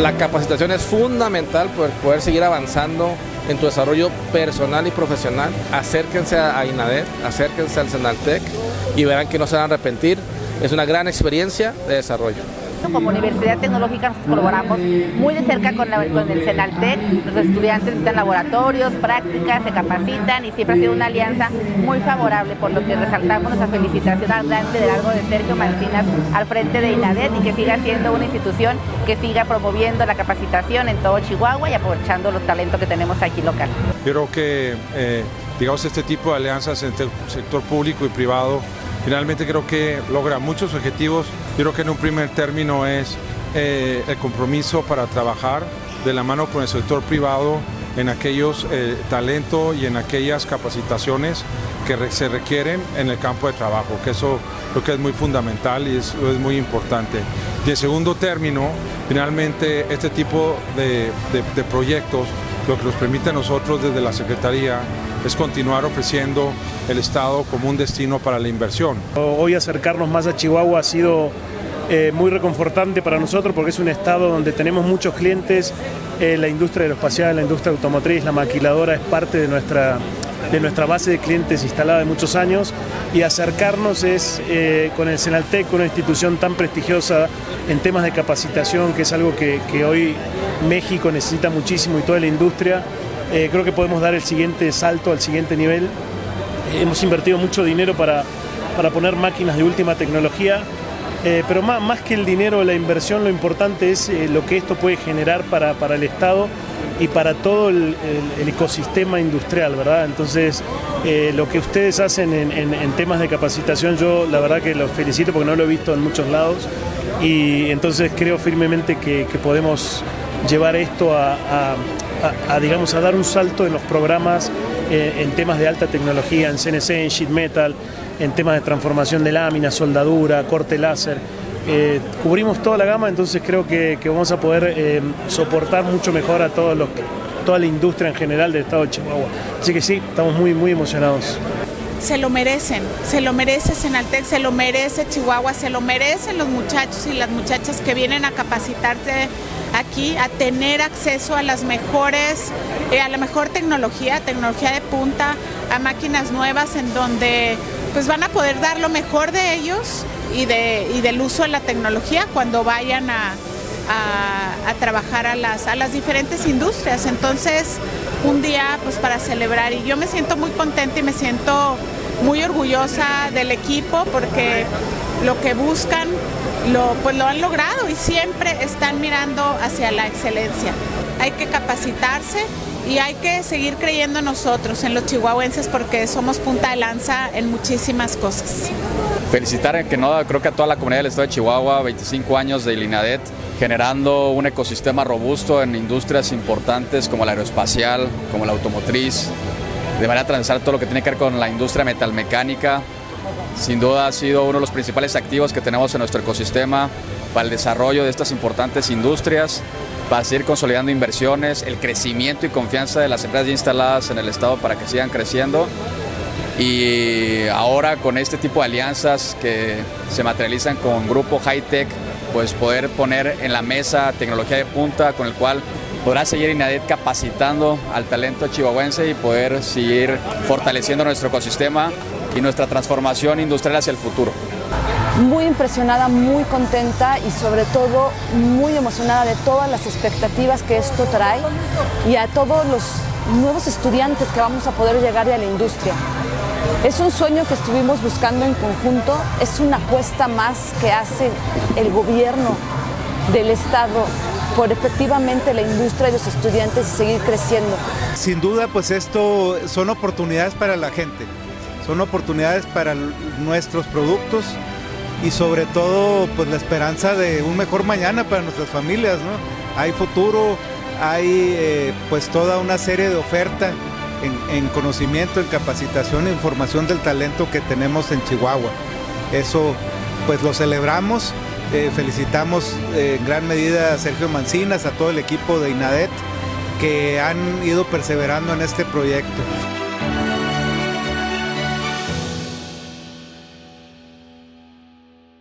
La capacitación es fundamental para poder seguir avanzando en tu desarrollo personal y profesional. Acérquense a INADET, acérquense al Senaltec y verán que no se van a arrepentir. Es una gran experiencia de desarrollo. Como Universidad Tecnológica nos colaboramos muy de cerca con el Senaltec. Los estudiantes visitan laboratorios, prácticas, se capacitan y siempre ha sido una alianza muy favorable, por lo que resaltamos nuestra felicitación al gran liderazgo de Sergio Mancinas al frente de INADET y que siga siendo una institución que siga promoviendo la capacitación en todo Chihuahua y aprovechando los talentos que tenemos aquí local. Yo creo que digamos este tipo de alianzas entre el sector público y privado finalmente creo que logra muchos objetivos. Yo creo que en un primer término es el compromiso para trabajar de la mano con el sector privado en aquellos talentos y en aquellas capacitaciones que se requieren en el campo de trabajo, que eso creo que es muy fundamental y es muy importante. Y en segundo término, finalmente este tipo de proyectos lo que nos permite a nosotros desde la Secretaría es continuar ofreciendo el Estado como un destino para la inversión. Hoy acercarnos más a Chihuahua ha sido muy reconfortante para nosotros porque es un estado donde tenemos muchos clientes, la industria aeroespacial, la industria automotriz, la maquiladora es parte de nuestra base de clientes instalada de muchos años y acercarnos es con el Senaltec, una institución tan prestigiosa en temas de capacitación, que es algo que hoy México necesita muchísimo y toda la industria. Creo que podemos dar el siguiente salto al siguiente nivel. Hemos invertido mucho dinero para poner máquinas de última tecnología, pero más que el dinero, la inversión, lo importante es lo que esto puede generar para el Estado y para todo el ecosistema industrial, ¿verdad? Entonces, lo que ustedes hacen en temas de capacitación, yo la verdad que los felicito porque no lo he visto en muchos lados y entonces creo firmemente que podemos llevar esto digamos, a dar un salto en los programas en temas de alta tecnología, en CNC, en sheet metal, en temas de transformación de láminas, soldadura, corte láser. Cubrimos toda la gama, entonces creo que vamos a poder soportar mucho mejor a toda la industria en general del estado de Chihuahua. Así que sí, estamos muy emocionados. Se lo merecen, Senaltec, se lo merece Chihuahua, se lo merecen los muchachos y las muchachas que vienen a capacitarse aquí, a tener acceso a las mejores, a la mejor tecnología de punta, a máquinas nuevas en donde pues van a poder dar lo mejor de ellos y del uso de la tecnología cuando vayan a trabajar a las diferentes industrias. Entonces, un día pues para celebrar y yo me siento muy contenta y me siento muy orgullosa del equipo porque lo que buscan lo han logrado y siempre están mirando hacia la excelencia. Hay que capacitarse y hay que seguir creyendo en nosotros, en los chihuahuenses, porque somos punta de lanza en muchísimas cosas. Felicitar creo que a toda la comunidad del estado de Chihuahua, 25 años de INADET, generando un ecosistema robusto en industrias importantes como la aeroespacial, como la automotriz, de manera transversal todo lo que tiene que ver con la industria metalmecánica. Sin duda ha sido uno de los principales activos que tenemos en nuestro ecosistema para el desarrollo de estas importantes industrias, para seguir consolidando inversiones, el crecimiento y confianza de las empresas ya instaladas en el estado para que sigan creciendo. Y ahora con este tipo de alianzas que se materializan con Grupo Hi-Tech, pues poder poner en la mesa tecnología de punta con el cual podrá seguir INADET capacitando al talento chihuahuense y poder seguir fortaleciendo nuestro ecosistema y nuestra transformación industrial hacia el futuro. Muy impresionada, muy contenta y sobre todo muy emocionada de todas las expectativas que esto trae y a todos los nuevos estudiantes que vamos a poder llegar a la industria. Es un sueño que estuvimos buscando en conjunto, es una apuesta más que hace el gobierno del estado por efectivamente la industria y los estudiantes y seguir creciendo. Sin duda, pues esto son oportunidades para la gente, son oportunidades para nuestros productos y sobre todo pues la esperanza de un mejor mañana para nuestras familias, ¿no? Hay futuro, hay pues toda una serie de ofertas en conocimiento, en capacitación e información del talento que tenemos en Chihuahua. Eso pues lo celebramos, felicitamos en gran medida a Sergio Mancinas, a todo el equipo de INADET que han ido perseverando en este proyecto.